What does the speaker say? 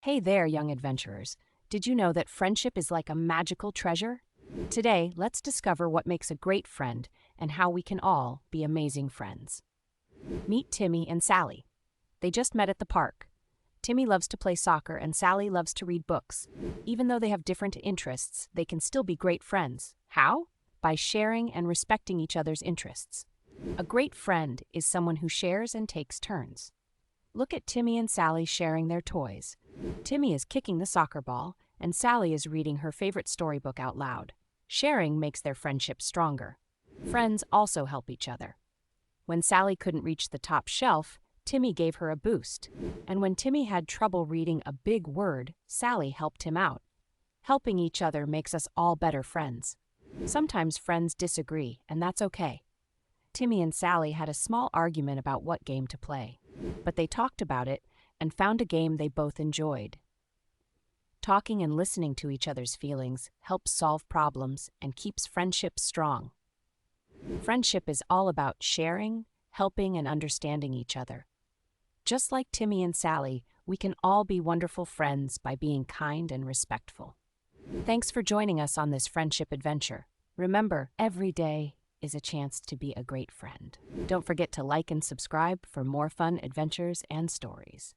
Hey there, young adventurers. Did you know that friendship is like a magical treasure? Today, let's discover what makes a great friend and how we can all be amazing friends. Meet Timmy and Sally. They just met at the park. Timmy loves to play soccer and Sally loves to read books. Even though they have different interests, they can still be great friends. How? By sharing and respecting each other's interests. A great friend is someone who shares and takes turns. Look at Timmy and Sally sharing their toys. Timmy is kicking the soccer ball, and Sally is reading her favorite storybook out loud. Sharing makes their friendship stronger. Friends also help each other. When Sally couldn't reach the top shelf, Timmy gave her a boost. And when Timmy had trouble reading a big word, Sally helped him out. Helping each other makes us all better friends. Sometimes friends disagree, and that's okay. Timmy and Sally had a small argument about what game to play, but they talked about it and found a game they both enjoyed. Talking and listening to each other's feelings helps solve problems and keeps friendships strong. Friendship is all about sharing, helping, and understanding each other. Just like Timmy and Sally, we can all be wonderful friends by being kind and respectful. Thanks for joining us on this friendship adventure. Remember, every day is a chance to be a great friend. Don't forget to like and subscribe for more fun adventures and stories.